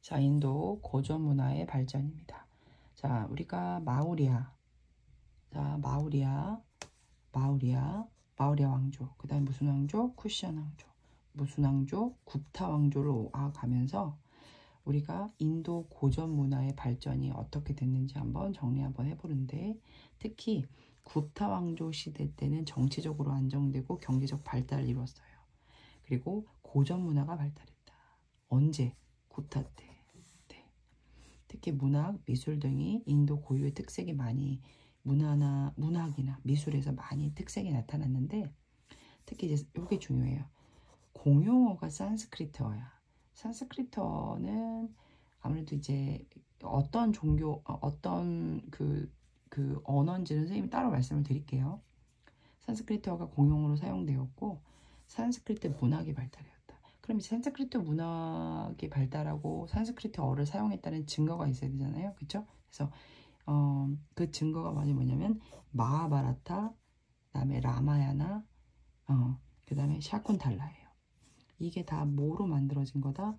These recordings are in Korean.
자, 인도 고전 문화의 발전입니다. 자, 우리가 마우리아, 자, 마우리아 왕조, 그 다음에 무슨 왕조? 쿠시안 왕조, 무슨 왕조? 굽타 왕조로 가면서 우리가 인도 고전 문화의 발전이 어떻게 됐는지 한번 정리 한번 해보는데, 특히 굽타 왕조 시대 때는 정치적으로 안정되고 경제적 발달을 이루었어요. 그리고 고전 문화가 발달했다. 언제? 굽타 때. 네. 특히 문학, 미술 등이 인도 고유의 특색이 많이 문학이나 미술에서 많이 특색이 나타났는데, 특히 이제 이게 중요해요. 공용어가 산스크리트어야. 산스크리트어는 아무래도 이제 어떤 종교, 어떤 그 언어인지는 선생님이 따로 말씀을 드릴게요. 산스크리트어가 공용어로 사용되었고, 산스크리트 문학이 발달했다. 그럼 산스크리트 문학이 발달하고 산스크리트어를 사용했다는 증거가 있어야 되잖아요. 그렇죠? 그래서 그 증거가 뭐냐면 마하바라타, 그다음에 라마야나, 그다음에 샤쿤탈라예요. 이게 다 뭐로 만들어진 거다?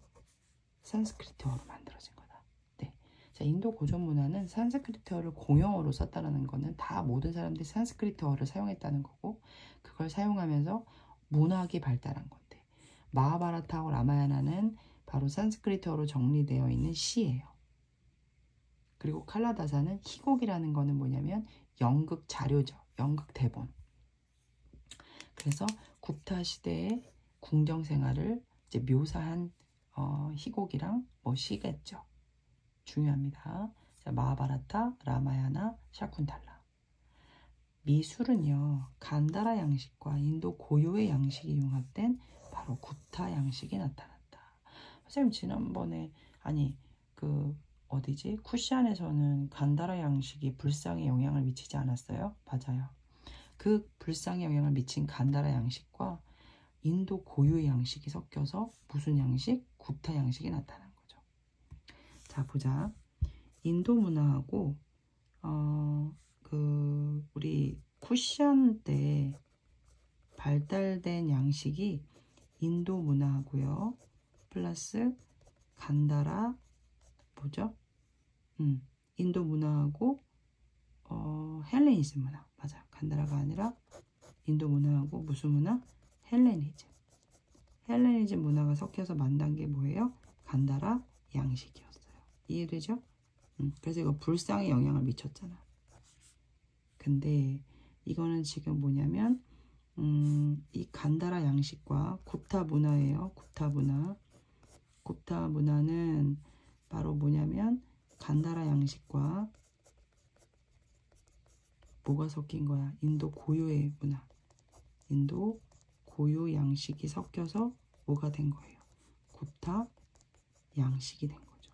산스크리트어로 만들어진 거다. 네. 자, 인도 고전 문화는 산스크리트어를 공용어로 썼다는 거는 다 모든 사람들이 산스크리트어를 사용했다는 거고, 그걸 사용하면서 문학이 발달한 건데, 마하바라타하고 라마야나는 바로 산스크리트어로 정리되어 있는 시예요. 그리고 칼라다사는 희곡이라는 거는 뭐냐면 연극 자료죠. 연극 대본. 그래서 굽타 시대의 궁정 생활을 이제 묘사한 희곡이랑 시겠죠. 중요합니다. 자, 마하바라타, 라마야나, 샤쿤탈라. 미술은요, 간다라 양식과 인도 고유의 양식이 융합된 바로 굽타 양식이 나타났다. 선생님 지난번에 어디지? 쿠시안에서는 간다라 양식이 불상에 영향을 미치지 않았어요? 맞아요. 그 불상에 영향을 미친 간다라 양식과 인도 고유의 양식이 섞여서 무슨 양식? 굽타 양식이 나타난 거죠. 자, 보자. 인도 문화하고 우리 쿠시안 때 발달된 양식이 인도 문화하고요. 플러스 간다라 뭐죠? 인도 문화하고 헬레니즘 문화. 맞아. 간다라가 아니라 인도 문화하고 무슨 문화? 헬레니즘. 헬레니즘 문화가 섞여서 만든 게 뭐예요? 간다라 양식이었어요. 이해되죠? 그래서 이거 불상에 영향을 미쳤잖아. 근데 이거는 지금 뭐냐면 이 간다라 양식과 굽타 문화예요. 굽타 문화. 굽타 문화는 바로 뭐냐면 간다라 양식과 뭐가 섞인 거야? 인도 고유의 문화. 인도 고유 양식이 섞여서 뭐가 된 거예요? 굽타 양식이 된 거죠.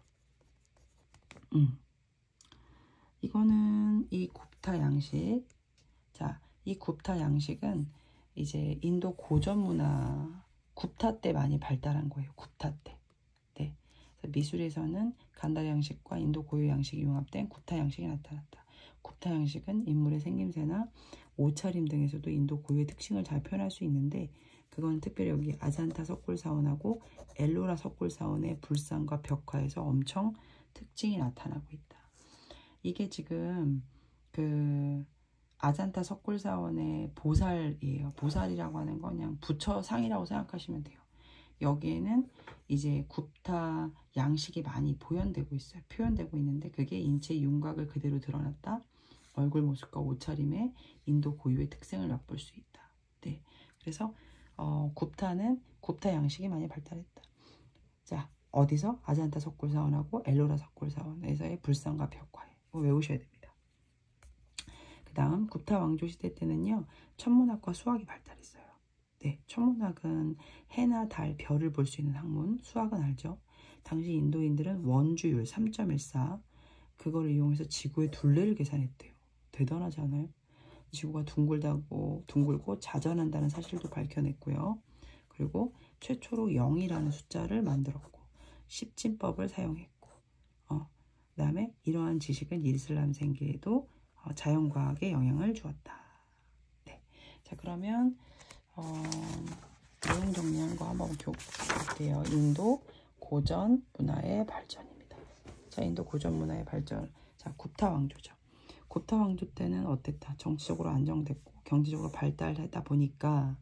이거는 이 굽타 양식. 자, 이 굽타 양식은 이제 인도 고전 문화 굽타 때 많이 발달한 거예요. 굽타 때. 네. 그래서 미술에서는 간다라 양식과 인도 고유 양식이 융합된 굽타 양식이 나타났다. 굽타 양식은 인물의 생김새나 옷차림 등에서도 인도 고유의 특징을 잘 표현할 수 있는데, 그건 특별히 여기 아잔타 석굴사원하고 엘로라 석굴사원의 불상과 벽화에서 엄청 특징이 나타나고 있다. 이게 지금 아잔타 석굴사원의 보살이에요. 보살이라고 하는 건 그냥 부처상이라고 생각하시면 돼요. 여기에는 이제 굽타 양식이 많이 표현되고 있는데, 그게 인체 윤곽을 그대로 드러났다. 얼굴 모습과 옷차림에 인도 고유의 특징을 엿볼 수 있다. 네, 그래서 굽타는 굽타 양식이 많이 발달했다. 자, 어디서? 아잔타 석굴사원하고 엘로라 석굴사원에서의 불상과 벽화에 외우셔야 됩니다. 그 다음 굽타 왕조 시대 때는요, 천문학과 수학이 발달했어요. 네, 천문학은 해나 달, 별을 볼 수 있는 학문. 수학은 알죠? 당시 인도인들은 원주율 3.14 그거를 이용해서 지구의 둘레를 계산했대요. 대단하지 않아요? 지구가 둥글고 자전한다는 사실도 밝혀냈고요. 그리고 최초로 0이라는 숫자를 만들었고, 십진법을 사용했고, 그 다음에 이러한 지식은 이슬람 생계에도 자연과학에 영향을 주었다. 네. 자, 그러면 내용 정리한 거 한번 볼게요. 인도 고전 문화의 발전입니다. 자, 인도 고전 문화의 발전. 자, 굽타 왕조죠. 굽타 왕조 때는 어땠다? 정치적으로 안정됐고 경제적으로 발달했다 보니까,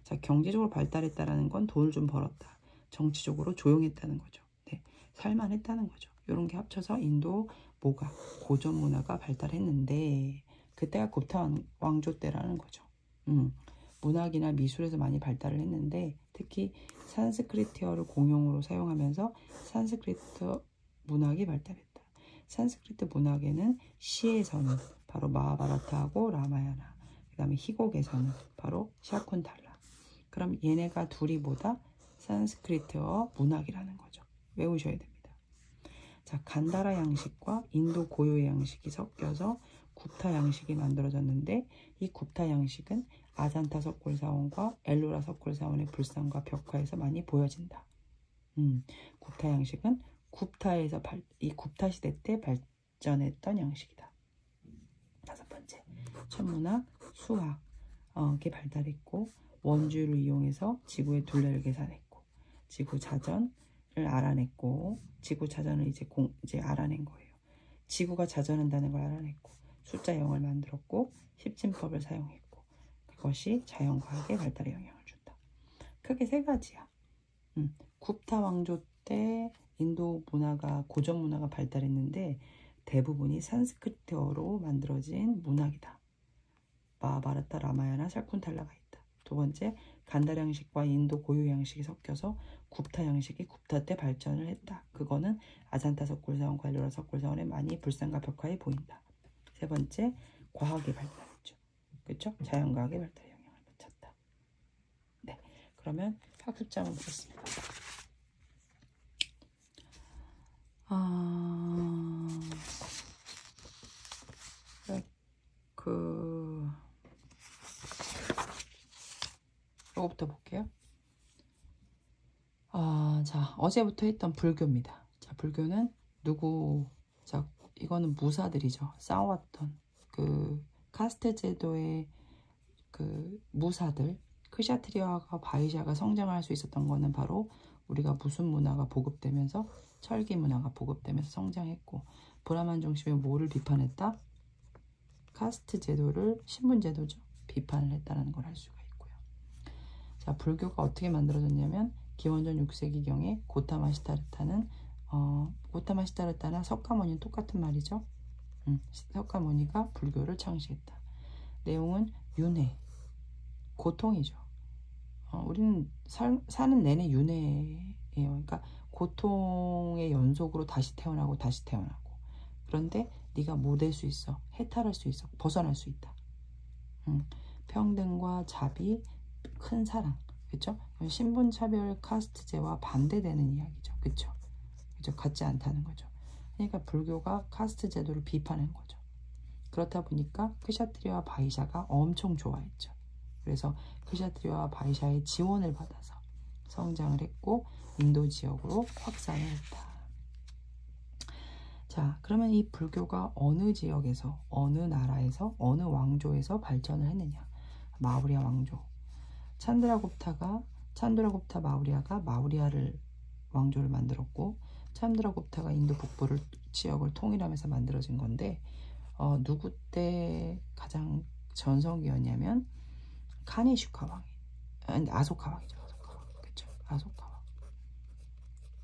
자, 경제적으로 발달했다라는 건 돈을 좀 벌었다. 정치적으로 조용했다는 거죠. 네, 살만했다는 거죠. 이런 게 합쳐서 인도 뭐가 고전 문화가 발달했는데, 그때가 굽타 왕조 때라는 거죠. 문학이나 미술에서 많이 발달을 했는데, 특히 산스크리트어를 공용으로 사용하면서 산스크리트 문학이 발달했다. 산스크리트 문학에는 시에서는 바로 마하바라타하고 라마야나, 그 다음에 희곡에서는 바로 샤쿤탈라. 그럼 얘네가 둘이 뭐다? 산스크리트어 문학이라는 거죠. 외우셔야 됩니다. 자, 간다라 양식과 인도 고유의 양식이 섞여서 굽타 양식이 만들어졌는데, 이 굽타 양식은 아잔타 석굴사원과 엘로라 석굴사원의 불상과 벽화에서 많이 보여진다. 굽타 양식은 굽타에서 이 굽타 시대 때 발전했던 양식이다. 다섯 번째, 천문학, 수학이 발달했고, 원주를 이용해서 지구의 둘레를 계산했고, 지구 자전을 알아냈고, 지구 자전을 이제 알아낸 거예요. 지구가 자전한다는 걸 알아냈고, 숫자 0을 만들었고, 십진법을 사용했고, 그것이 자연과학의 발달에 영향을 준다. 크게 세 가지야. 굽타 왕조 때 인도 문화가, 고전 문화가 발달했는데 대부분이 산스크리트어로 만들어진 문학이다. 마하바라타, 라마야나, 샤쿤탈라가 있다. 두 번째, 간다라 양식과 인도 고유 양식이 섞여서 굽타 양식이 굽타 때 발전을 했다. 그거는 아잔타 석굴사원과 엘로라 석굴사원에 많이 불상과 벽화에 보인다. 세 번째, 과학이 발달했죠. 그렇죠? 자연과학의 발달에 영향을 미쳤다. 네, 그러면 학습자문 보겠습니다. 이거부터 볼게요. 자, 어제부터 했던 불교입니다. 자, 불교는 자, 이거는 무사들이죠. 싸웠던 그 카스트 제도의 그 무사들, 크샤트리아가 바이샤가 성장할 수 있었던 거는 바로 우리가 무슨 문화가 보급되면서, 철기 문화가 보급되면서 성장했고, 브라만 중심의 뭐를 비판했다? 카스트 제도를, 신분 제도죠. 비판을 했다는 걸 알 수가 있고요. 자, 불교가 어떻게 만들어졌냐면 기원전 6세기경에 고타마시타르타는 고타마시타르타나 석가모니는 똑같은 말이죠. 석가모니가 불교를 창시했다. 내용은 윤회, 고통이죠. 우리는 사는 내내 윤회예요. 그러니까 고통의 연속으로 다시 태어나고 다시 태어나고. 그런데 네가 뭐 될 수 있어? 해탈할 수 있어. 벗어날 수 있다. 평등과 자비, 큰 사랑. 그렇죠? 신분차별 카스트제와 반대되는 이야기죠. 그렇죠? 그렇죠? 같지 않다는 거죠. 그러니까 불교가 카스트 제도를 비판한 거죠. 그렇다 보니까 크샤트리와 바이샤가 엄청 좋아했죠. 그래서 크샤트리와 바이샤의 지원을 받아서 성장을 했고 인도 지역으로 확산을 했다. 자, 그러면 이 불교가 어느 지역에서, 어느 나라에서, 어느 왕조에서 발전을 했느냐? 마우리아 왕조. 찬드라굽타 마우리아가 마우리아를 왕조를 만들었고, 찬드라굽타가 인도 북부를 지역을 통일하면서 만들어진 건데, 누구 때 가장 전성기였냐면 카니슈카 왕이, 아소카 왕이죠. 아소카 왕. 그렇죠?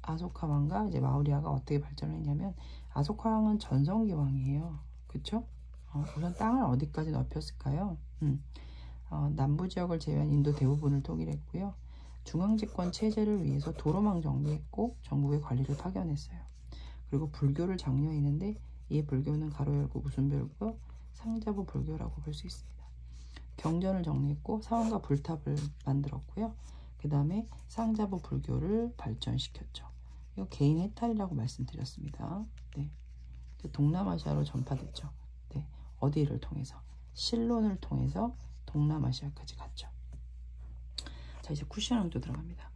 아소카 왕과 이제 마우리아가 어떻게 발전했냐면, 아소카 왕은 전성기 왕이에요. 그렇죠? 우선 땅을 어디까지 넓혔을까요? 남부 지역을 제외한 인도 대부분을 통일했고요. 중앙집권 체제를 위해서 도로망 정비했고 전국의 관리를 파견했어요. 그리고 불교를 장려했는데, 이 불교는 가로 열고 무슨 불교? 상자부 불교라고 볼 수 있습니다. 경전을 정리했고 사원과 불탑을 만들었고요. 그 다음에 상자부 불교를 발전시켰죠. 이거 개인 해탈이라고 말씀드렸습니다. 네. 동남아시아로 전파됐죠. 네. 어디를 통해서? 실론을 통해서 동남아시아까지 갔죠. 자, 이제 쿠시안 왕조 들어갑니다.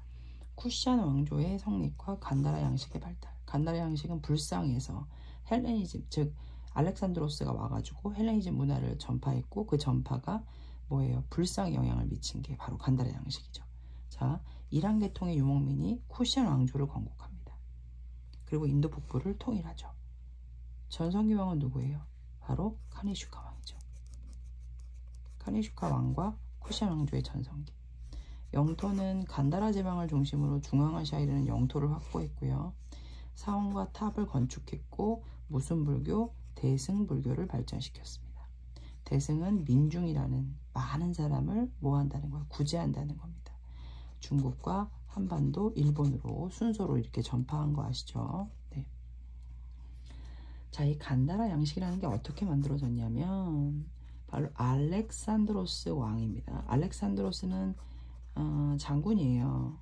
쿠시안 왕조의 성립과 간다라 양식의 발달. 간다라 양식은 불상에서 헬레니즘, 즉 알렉산드로스가 와가지고 헬레니즘 문화를 전파했고, 그 전파가 뭐예요? 불상에 영향을 미친 게 바로 간다라 양식이죠. 자, 이란 계통의 유목민이 쿠시안 왕조를 건국합니다. 그리고 인도 북부를 통일하죠. 전성기 왕은 누구예요? 바로 카니슈카 왕이죠. 카니슈카 왕과 쿠션 왕조의 전성기. 영토는 간다라 제방을 중심으로 중앙아시아에 이르는 영토를 확보했고요. 사원과 탑을 건축했고 무순불교, 대승불교를 발전시켰습니다. 대승은 민중이라는 많은 사람을 뭐한다는 거야? 구제한다는 겁니다. 중국과 한반도, 일본으로 순서로 이렇게 전파한 거 아시죠? 네. 자, 이 간다라 양식이라는 게 어떻게 만들어졌냐면 바로 알렉산드로스 왕입니다. 알렉산드로스는 장군이에요.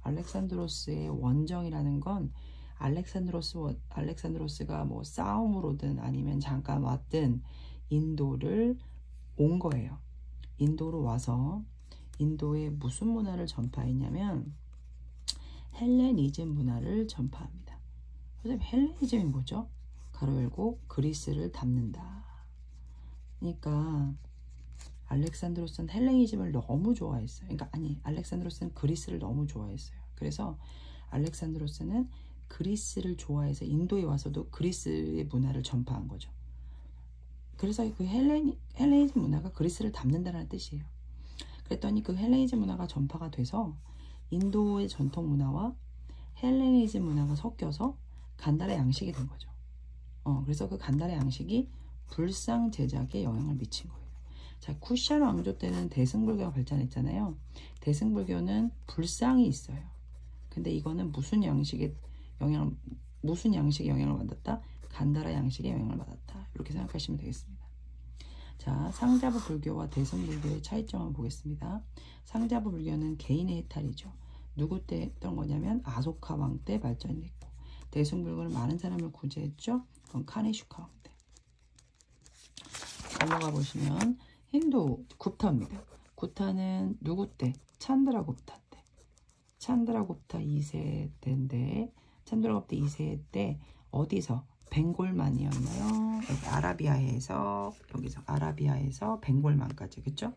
알렉산드로스의 원정이라는 건 알렉산드로스가 뭐 싸움으로든 아니면 잠깐 왔든 인도를 온 거예요. 인도로 와서 인도에 무슨 문화를 전파했냐면 헬레니즘 문화를 전파합니다. 선생님, 헬레니즘이 뭐죠? 가로 열고 그리스를 담는다. 그러니까 알렉산드로스는 헬레니즘을 너무 좋아했어요. 그러니까 알렉산드로스는 그리스를 너무 좋아했어요. 그래서 알렉산드로스는 그리스를 좋아해서 인도에 와서도 그리스의 문화를 전파한 거죠. 그래서 그 헬레니즘 문화가 그리스를 담는다는 뜻이에요. 그랬더니 그 헬레니즘 문화가 전파가 돼서 인도의 전통 문화와 헬레니즘 문화가 섞여서 간다라 양식이 된 거죠. 그래서 그 간다라 양식이 불상 제작에 영향을 미친 거예요. 자, 쿠션 왕조 때는 대승불교가 발전했잖아요. 대승불교는 불상이 있어요. 근데 이거는 무슨 양식의 영향을 받았다? 간다라 양식의 영향을 받았다. 이렇게 생각하시면 되겠습니다. 자, 상자부 불교와 대승불교의 차이점을 보겠습니다. 상자부 불교는 개인의 해탈이죠. 누구 때 했던 거냐면 아소카 왕 때 발전됐고, 대승불교는 많은 사람을 구제했죠. 그건 카니슈카 왕 때. 넘어가 보시면 힌두 굽타입니다. 굽타는 누구 때? 찬드라굽타 때. 찬드라굽타 2세 때인데 찬드라굽타 2세 때 어디서? 벵골만이었나요? 여기 아라비아에서 여기서 아라비아에서 벵골만까지, 그쵸?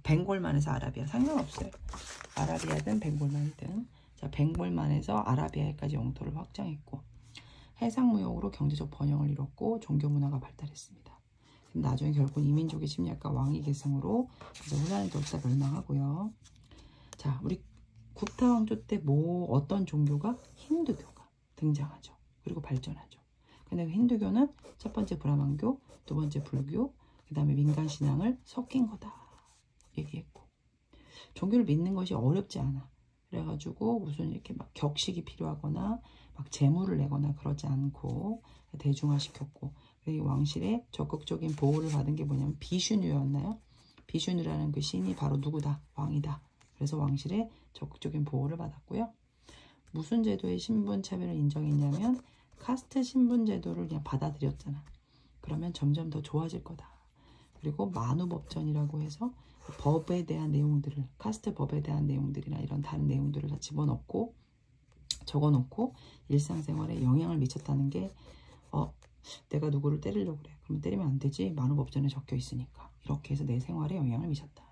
벵골만에서 아라비아 상관없어요. 아라비아든 벵골만이든. 자, 벵골만에서 아라비아에까지 영토를 확장했고 해상무역으로 경제적 번영을 이뤘고 종교문화가 발달했습니다. 나중에 결국 이민족의 침략과 왕위 계승으로 그래서 혼란의 돌사 멸망하고요. 자, 우리 굽타 왕조 때 어떤 종교가? 힌두교가 등장하죠. 그리고 발전하죠. 근데 그 힌두교는 첫 번째 브라만교, 두 번째 불교, 그 다음에 민간신앙을 섞인 거다 얘기했고, 종교를 믿는 것이 어렵지 않아. 그래가지고 무슨 이렇게 막 격식이 필요하거나 막 재물을 내거나 그러지 않고 대중화시켰고, 이 왕실의 적극적인 보호를 받은 게 뭐냐면 비슈누였나요? 비슈누라는 그 신이 바로 누구다? 왕이다. 그래서 왕실의 적극적인 보호를 받았고요. 무슨 제도의 신분 차별을 인정했냐면 카스트 신분 제도를 그냥 받아들였잖아. 그러면 점점 더 좋아질 거다. 그리고 만우법전이라고 해서 법에 대한 내용들을, 카스트 법에 대한 내용들이나 이런 다른 내용들을 다 집어넣고 적어놓고 일상생활에 영향을 미쳤다는 게 내가 누구를 때리려고 그래. 그럼 때리면 안 되지. 만우법전에 적혀 있으니까. 이렇게 해서 내 생활에 영향을 미쳤다.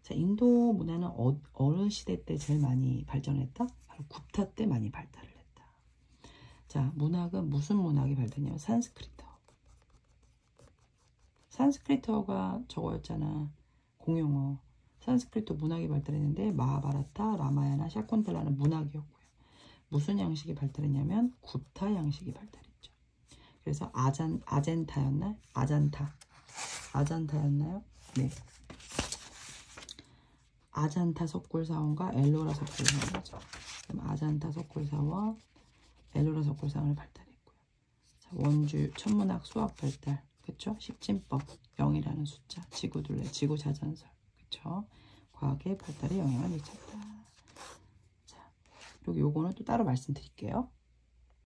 자, 인도 문화는 어느 시대 때 제일 많이 발전했다? 바로 굽타 때 많이 발달을 했다. 자, 문학은 무슨 문학이 발달했냐면 산스크리트어. 산스크리트어가 저거였잖아. 공용어. 산스크리트어 문학이 발달했는데 마하바라타, 라마야나, 샤쿤탈라는 문학이었고요. 무슨 양식이 발달했냐면 굽타 양식이 발달했죠. 그래서 아젠타였나요? 아잔타였나요? 네. 아잔타 석굴사원과 엘로라 석굴사원이죠. 그럼 아잔타 석굴사원, 엘로라 석굴사원을 발달했고요. 자, 원주 천문학 수학 발달, 그쵸? 십진법, 0이라는 숫자, 지구둘레, 지구자전설, 그쵸? 과학의 발달에 영향을 미쳤다. 자, 그리고 요거는 또 따로 말씀드릴게요.